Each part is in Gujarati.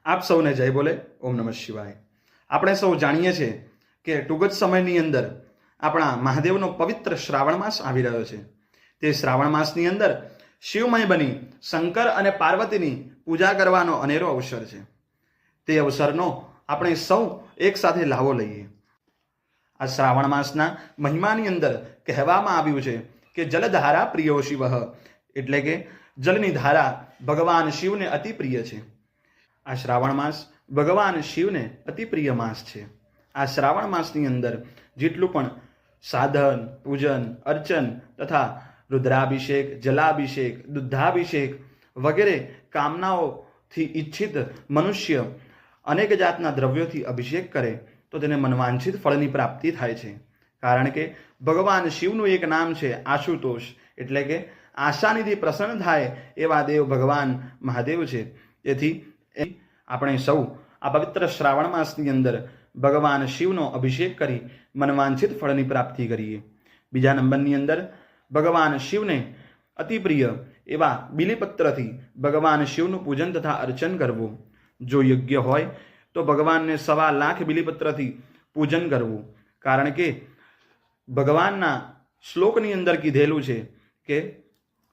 આપ સૌને જય બોલે ઓમ નમઃ શિવાય। આપણે સૌ જાણીએ છીએ કે ટૂંક જ સમયની અંદર આપણા મહાદેવનો પવિત્ર શ્રાવણ માસ આવી રહ્યો છે। તે શ્રાવણ માસની અંદર શિવમય બની શંકર અને પાર્વતીની પૂજા કરવાનો અનેરો અવસર છે। તે અવસરનો આપણે સૌ એક સાથે લાવો લઈએ। આ શ્રાવણ માસના મહિમાની અંદર કહેવામાં આવ્યું છે કે જલધારા પ્રિયો શિવ, એટલે કે જલની ધારા ભગવાન શિવને અતિ પ્રિય છે। આ શ્રાવણ માસ ભગવાન શિવને અતિ પ્રિય માસ છે। આ શ્રાવણ માસની અંદર જેટલું પણ સાધન, પૂજન, અર્ચન તથા રુદ્રાભિષેક, જલાભિષેક, દુગ્ધાભિષેક વગેરે કામનાઓથી ઈચ્છિત મનુષ્ય અનેક જાતના દ્રવ્યોથી અભિષેક કરે તો તેને મનવાંછિત ફળની પ્રાપ્તિ થાય છે। કારણ કે ભગવાન શિવનું એક નામ છે આશુતોષ, એટલે કે આશાનિધિ પ્રસન્ન થાય એવા દેવ ભગવાન મહાદેવ છે। તેથી આપણે સૌ આ પવિત્ર શ્રાવણ માસની અંદર ભગવાન શિવનો અભિષેક કરી મનવાંછિત ફળની પ્રાપ્તિ કરીએ। બીજા નંબરની અંદર ભગવાન શિવને અતિ પ્રિય એવા બિલીપત્રથી ભગવાન શિવનું પૂજન તથા અર્ચન કરવું। જો યોગ્ય હોય તો ભગવાનને 1.25 લાખ બિલીપત્રથી પૂજન કરવું। કારણ કે ભગવાનના શ્લોકની અંદર કીધેલું છે કે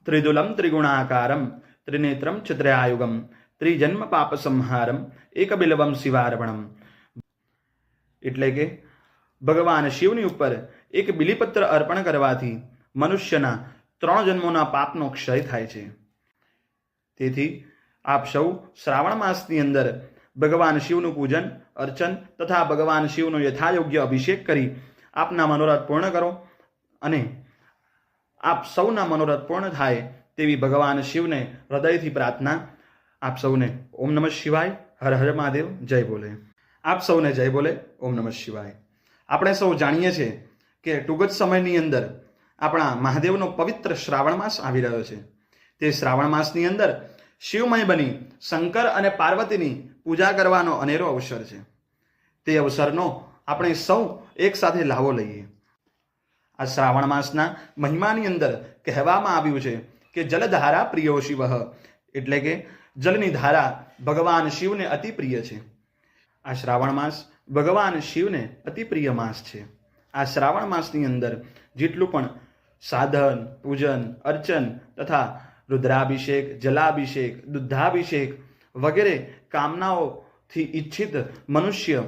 ત્રિદુલમ ત્રિગુણાકારમ ત્રિનેત્રમ છત્રયાયુગમ ત્રિજન્મ પાપ સંહારમ એક બિલવમ શિવાર્પણમ, એટલે કે ભગવાન શિવની ઉપર એક બિલીપત્ર અર્પણ કરવાથી મનુષ્યના 3 જન્મોના પાપનો ક્ષય થાય છે। તેથી આપ સૌ શ્રાવણ માસની અંદર ભગવાન શિવનું પૂજન, અર્ચન તથા ભગવાન શિવનો યથાયોગ્ય અભિષેક કરી આપના મનોરથ પૂર્ણ કરો અને આપ સૌના મનોરથ પૂર્ણ થાય તેવી ભગવાન શિવને હૃદયથી પ્રાર્થના। આપ સૌને ઓમ નમઃ શિવાય, હર હર મહાદેવ, જય બોલે। આપ સૌને જય બોલે ઓમ નમઃ શિવાય। આપણે સૌ જાણીએ છીએ કે ટૂંક જ સમયની અંદર આપણા મહાદેવનો પવિત્ર શ્રાવણ માસ આવી રહ્યો છે। તે શ્રાવણ માસની અંદર શિવમય બની શંકર અને પાર્વતીની પૂજા કરવાનો અનેરો અવસર છે। તે અવસરનો આપણે સૌ એક સાથે લાવો લઈએ। આ શ્રાવણ માસના મહિમાની અંદર કહેવામાં આવ્યું છે કે જલધારા પ્રિયો શિવ, એટલે કે જલની ધારા ભગવાન શિવને અતિ પ્રિય છે। આ શ્રાવણ માસ ભગવાન શિવને અતિ પ્રિય માસ છે। આ શ્રાવણ માસની અંદર જેટલું પણ સાધન, પૂજન, અર્ચન તથા રુદ્રાભિષેક, જલાભિષેક, દુગ્ધાભિષેક વગેરે કામનાઓથી ઈચ્છિત મનુષ્ય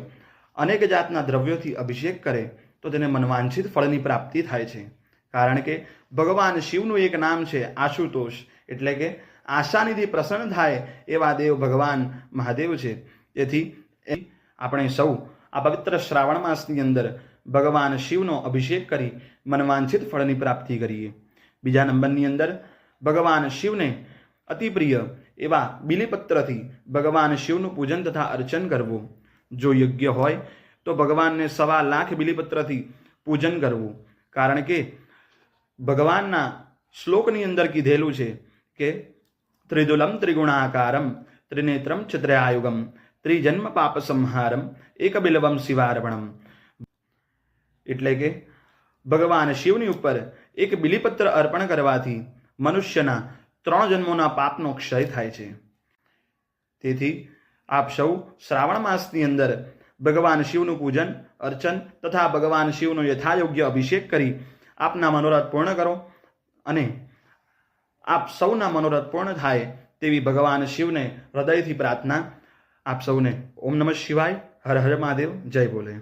અનેક જાતના દ્રવ્યોથી અભિષેક કરે તો તેને મનવાંછિત ફળની પ્રાપ્તિ થાય છે। કારણ કે ભગવાન શિવનું એક નામ છે આશુતોષ, એટલે કે આશાનિધિ પ્રસન્ન થાય એવા દેવ ભગવાન મહાદેવ છે। તેથી આપણે સૌ આ પવિત્ર શ્રાવણ માસની અંદર ભગવાન શિવનો અભિષેક કરી મનવાંછિત ફળની પ્રાપ્તિ કરીએ। બીજા નંબરની અંદર ભગવાન શિવને અતિ પ્રિય એવા બિલીપત્રથી ભગવાન શિવનું પૂજન તથા અર્ચન કરવું। જો યોગ્ય હોય તો ભગવાનને 1.25 લાખ બિલીપત્રથી પૂજન કરવું। કારણ કે ભગવાનના શ્લોકની અંદર કીધેલું છે કે ત્રિદુલમ ત્રિગુણાકારમ ત્રિનેત્રમ છત્રયાયુગમ ત્રિજન્મ પાપ સંહારમ એક બિલવમ શિવાર્પણમ, એટલે કે ભગવાન શિવની ઉપર એક બિલીપત્ર અર્પણ કરવાથી મનુષ્યના 3 જન્મોના પાપનો ક્ષય થાય છે। તેથી આપ સૌ શ્રાવણ માસની અંદર ભગવાન શિવનું પૂજન, અર્ચન તથા ભગવાન શિવનો યથાયોગ્ય અભિષેક કરી આપના મનોરથ પૂર્ણ કરો અને આપ સૌના મનોરથ પૂર્ણ થાય તેવી ભગવાન શિવને હૃદયથી પ્રાર્થના। આપ સૌને ઓમ નમઃ શિવાય, હર હર મહાદેવ, જય બોલે।